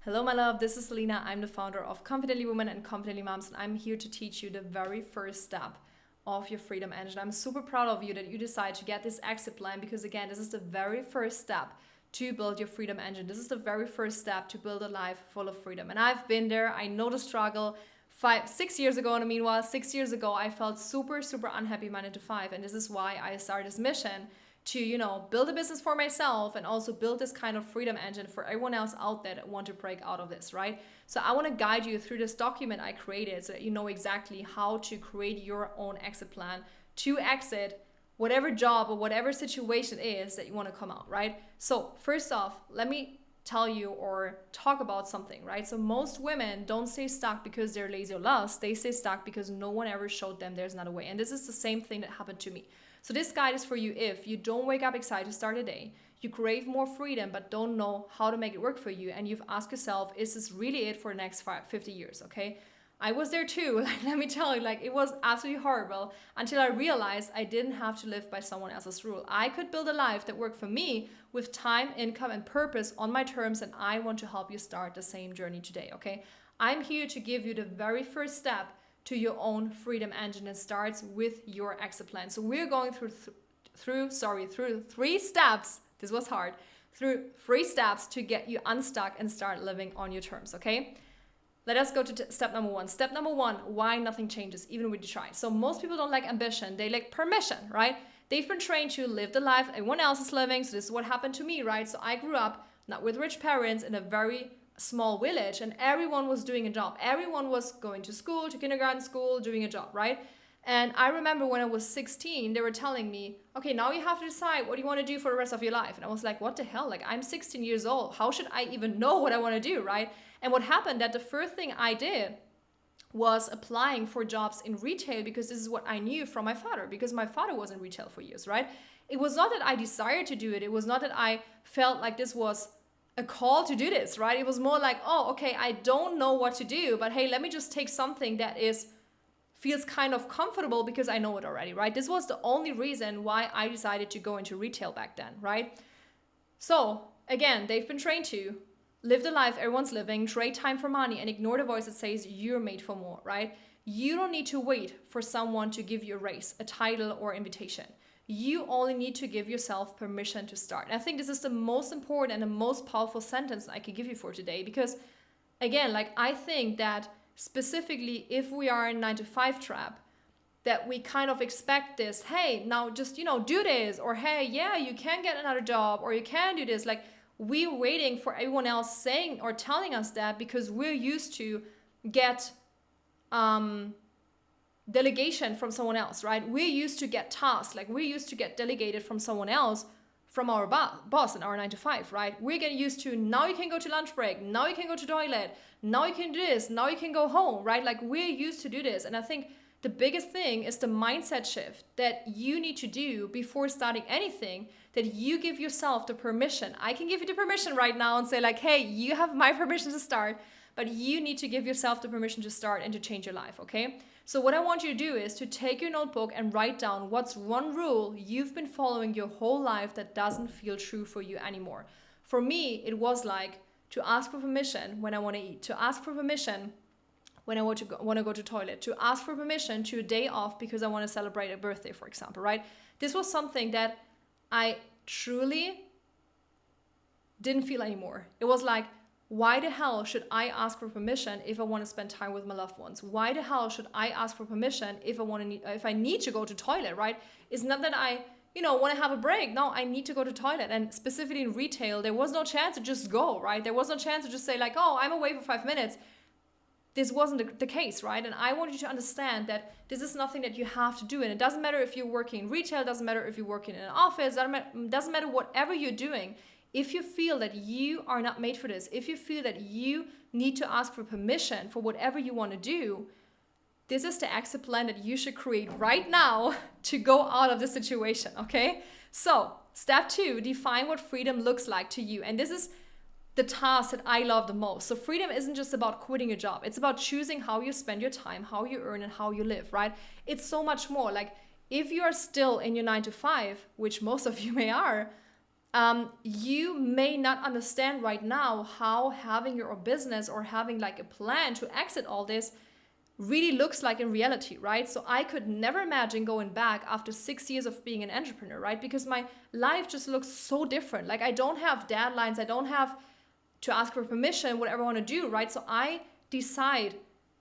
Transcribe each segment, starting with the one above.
Hello, my love. This is Selena. I'm the founder of Confidently Women and Confidently Moms, and I'm here to teach you the very first step of your freedom engine. I'm super proud of you that you decide to get this exit plan because, again, this is the very first step to build your freedom engine. This is the very first step to build a life full of freedom. And I've been there. I know the struggle. 6 years ago, in the meanwhile, 6 years ago, I felt super unhappy in my 9 to 5. And this is why I started this mission to build a business for myself and also build this kind of freedom engine for everyone else out there that want to break out of this, right? So I want to guide you through this document I created so that you know exactly how to create your own exit plan to exit whatever job or whatever situation it is that you want to come out, right? So first off, let me tell you or talk about something, right? So most women don't stay stuck because they're lazy or lost. They stay stuck because no one ever showed them there's another way. And this is the same thing that happened to me. So this guide is for you if you don't wake up excited to start a day, you crave more freedom but don't know how to make it work for you, and you've asked yourself, is this really it for the next 50 years, okay? I was there too. Let me tell you, it was absolutely horrible until I realized I didn't have to live by someone else's rule. I could build a life that worked for me with time, income, and purpose on my terms, and I want to help you start the same journey today, okay? I'm here to give you the very first step to your own freedom engine, and starts with your exit plan. So we're going through three steps. This was hard. Through 3 steps to get you unstuck and start living on your terms, okay? Let us go to step number 1. Step number 1, why nothing changes even when you try. So most people don't like ambition, they like permission, right? They've been trained to live the life everyone else is living. So this is what happened to me, right? So I grew up not with rich parents in a very small village, and everyone was doing a job. Everyone was going to school, to kindergarten school, doing a job, right? And I remember when I was 16, they were telling me, okay, now you have to decide what you want to do for the rest of your life. And I was like, what the hell? I'm 16 years old. How should I even know what I want to do, right? And what happened that the first thing I did was applying for jobs in retail, because this is what I knew from my father, because my father was in retail for years, right? It was not that I desired to do it. It was not that I felt like this was a call to do this, right? It was more like, oh, okay, I don't know what to do, but hey, let me just take something that feels kind of comfortable because I know it already, right? This was the only reason why I decided to go into retail back then, right? So again, they've been trained to live the life everyone's living, trade time for money, and ignore the voice that says you're made for more, right? You don't need to wait for someone to give you a raise, a title, or invitation. You only need to give yourself permission to start. And I think this is the most important and the most powerful sentence I could give you for today, because again, I think that specifically if we are in 9 to 5 trap, that we kind of expect this, hey, now just, do this, or hey, yeah, you can get another job, or you can do this. We're waiting for everyone else saying or telling us that because we're used to get delegation from someone else, right? We're used to get tasks, we're used to get delegated from someone else, from our boss in our 9 to 5, right? We're getting used to, now you can go to lunch break, now you can go to toilet, now you can do this, now you can go home, right? We're used to do this. And I think the biggest thing is the mindset shift that you need to do before starting anything, that you give yourself the permission. I can give you the permission right now and say hey, you have my permission to start, but you need to give yourself the permission to start and to change your life, okay? So what I want you to do is to take your notebook and write down what's one rule you've been following your whole life that doesn't feel true for you anymore. For me, it was to ask for permission when I want to eat, to ask for permission when I want to go to toilet, to ask for permission to a day off because I want to celebrate a birthday, for example, right? This was something that I truly didn't feel anymore. It was why the hell should I ask for permission if I want to spend time with my loved ones? Why the hell should I ask for permission if I need to go to toilet, right? It's not that I want to have a break. No, I need to go to toilet. And specifically in retail, there was no chance to just go, right? There was no chance to just say oh, I'm away for 5 minutes. This wasn't the case, right? And I want you to understand that this is nothing that you have to do. And it doesn't matter if you're working in retail, it doesn't matter if you're working in an office, it doesn't matter whatever you're doing. If you feel that you are not made for this, if you feel that you need to ask for permission for whatever you want to do, this is the exit plan that you should create right now to go out of the situation, okay? So, step 2, define what freedom looks like to you. And this is the task that I love the most. So freedom isn't just about quitting a job. It's about choosing how you spend your time, how you earn, and how you live, right? It's so much more. If you are still in your 9 to 5, which most of you may are, you may not understand right now how having your own business or having like a plan to exit all this really looks like in reality, right? So I could never imagine going back after 6 years of being an entrepreneur, right? Because my life just looks so different. Like I don't have deadlines, I don't have to ask for permission, whatever I want to do, right? So I decide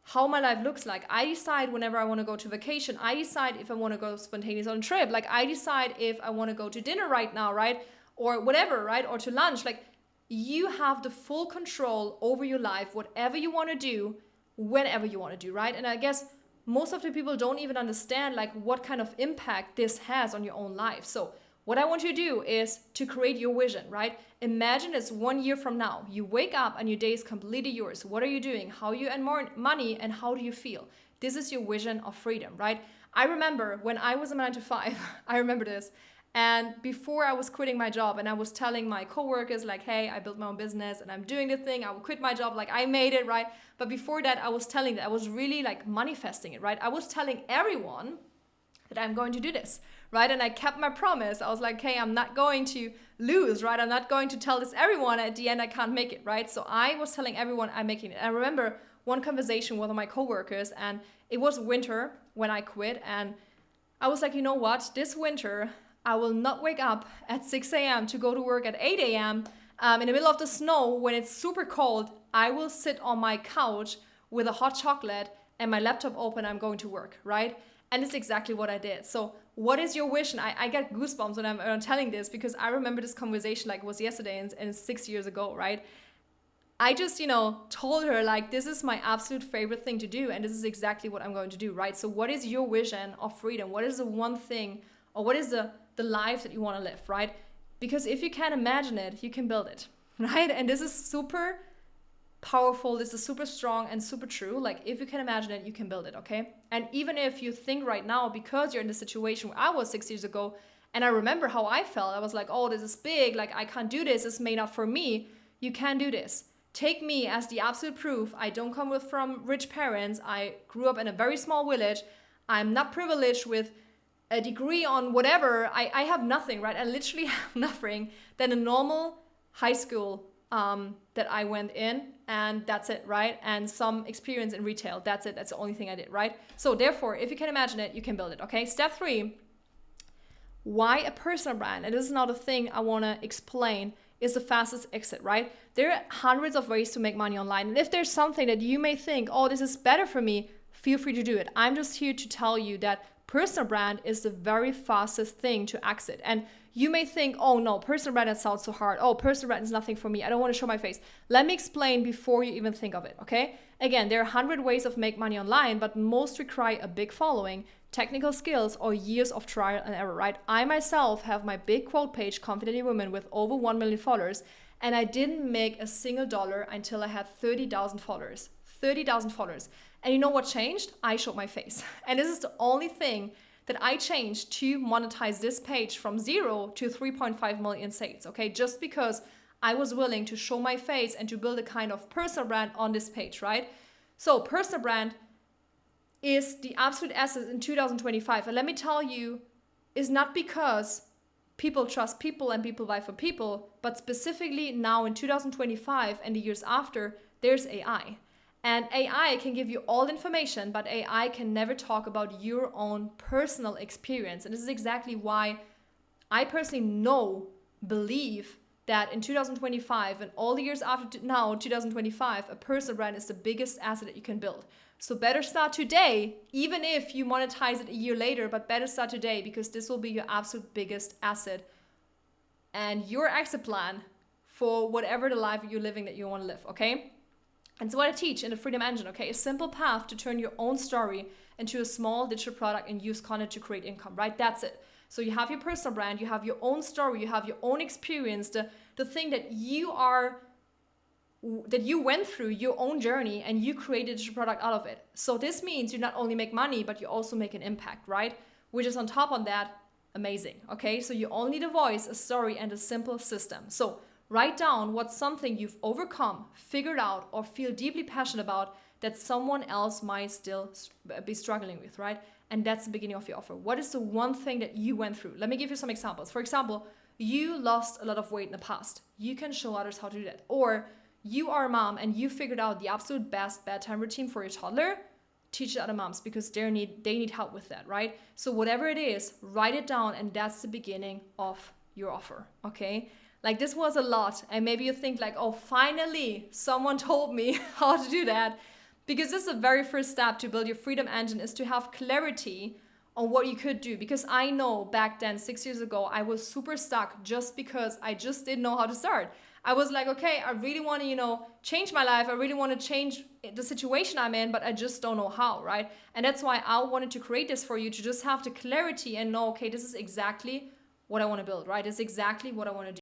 how my life looks like. I decide whenever I want to go to vacation. I decide if I want to go spontaneous on a trip. Like I decide if I want to go to dinner right now, right? Or whatever, right? Or to lunch. Like you have the full control over your life, whatever you want to do, whenever you want to do, right? And I guess most of the people don't even understand like what kind of impact this has on your own life. So what I want you to do is to create your vision, right? Imagine it's 1 year from now. You wake up and your day is completely yours. What are you doing? How you earn more money and how do you feel? This is your vision of freedom, right? I remember when I was a 9 to 5, I remember this. And before I was quitting my job and I was telling my coworkers like, hey, I built my own business and I'm doing the thing, I will quit my job, like I made it, right? But before that, I was telling that I was really like manifesting it, right? I was telling everyone that I'm going to do this, right? And I kept my promise. I was like, hey, I'm not going to lose, right? I'm not going to tell this everyone. At the end, I can't make it, right? So I was telling everyone I'm making it. I remember one conversation with one of my coworkers and it was winter when I quit. And I was like, you know what? This winter, I will not wake up at 6 a.m. to go to work at 8 a.m. In the middle of the snow when it's super cold. I will sit on my couch with a hot chocolate and my laptop open. I'm going to work, right? And it's exactly what I did. So what is your wish? And I get goosebumps when I'm telling this because I remember this conversation like it was yesterday and 6 years ago, right? I just, told her like, this is my absolute favorite thing to do. And this is exactly what I'm going to do, right? So what is your vision of freedom? What is the one thing or what is the life that you want to live, right? Because if you can't imagine it, you can build it, right? And this is super powerful, this is super strong and super true. Like if you can imagine it, you can build it, okay? And even if you think right now, because you're in the situation where I was 6 years ago, and I remember how I felt, I was like, oh, this is big, like I can't do this, it's made not for me. You can do this. Take me as the absolute proof. I don't come from rich parents. I grew up in a very small village. I'm not privileged with a degree on whatever. I have nothing, right? I literally have nothing than a normal high school that I went in, and that's it, right? And some experience in retail. That's it. That's the only thing I did, right? So therefore, if you can imagine it, you can build it, okay? Step 3, why a personal brand? And this is not a thing I want to explain, is the fastest exit, right? There are hundreds of ways to make money online. And if there's something that you may think, oh, this is better for me, feel free to do it. I'm just here to tell you that personal brand is the very fastest thing to exit. And you may think, oh no, personal brand, that sounds so hard. Oh, personal brand is nothing for me. I don't want to show my face. Let me explain before you even think of it, okay? Again, there are 100 ways of make money online, but most require a big following, technical skills, or years of trial and error, right? I myself have my big quote page, Confidently Women, with over 1 million followers, and I didn't make a single dollar until I had 30,000 followers. 30,000 followers. And you know what changed? I showed my face. And this is the only thing that I changed to monetize this page from 0 to 3.5 million sales, okay? Just because I was willing to show my face and to build a kind of personal brand on this page, right? So personal brand is the absolute essence in 2025. And let me tell you, is not because people trust people and people buy for people, but specifically now in 2025 and the years after, there's AI. And AI can give you all the information, but AI can never talk about your own personal experience. And this is exactly why I personally believe that in 2025 and all the years after now, 2025, a personal brand is the biggest asset that you can build. So better start today, even if you monetize it a year later, but better start today because this will be your absolute biggest asset and your exit plan for whatever the life you're living that you want to live, okay? And so what I teach in the Freedom Engine, okay, a simple path to turn your own story into a small digital product and use content to create income, right? That's it. So you have your personal brand, you have your own story, you have your own experience, the thing that you went through, your own journey, and you created a digital product out of it. So this means you not only make money, but you also make an impact, right? Which is on top of that, amazing, okay? So you only need a voice, a story, and a simple system. So write down what's something you've overcome, figured out, or feel deeply passionate about that someone else might still be struggling with, right? And that's the beginning of your offer. What is the one thing that you went through? Let me give you some examples. For example, you lost a lot of weight in the past. You can show others how to do that. Or you are a mom and you figured out the absolute best bedtime routine for your toddler. Teach the other moms because they need help with that, right? So whatever it is, write it down, and that's the beginning of your offer, okay? Like, this was a lot, and maybe you think like, oh, finally someone told me how to do that, because this is the very first step to build your freedom engine, is to have clarity on what you could do. Because I know back then, 6 years ago, I was super stuck just because I just didn't know how to start. I was like, okay, I really want to, change my life. I really want to change the situation I'm in, but I just don't know how, right? And that's why I wanted to create this for you, to just have the clarity and know, okay, this is exactly what I want to build, right? It's exactly what I want to do.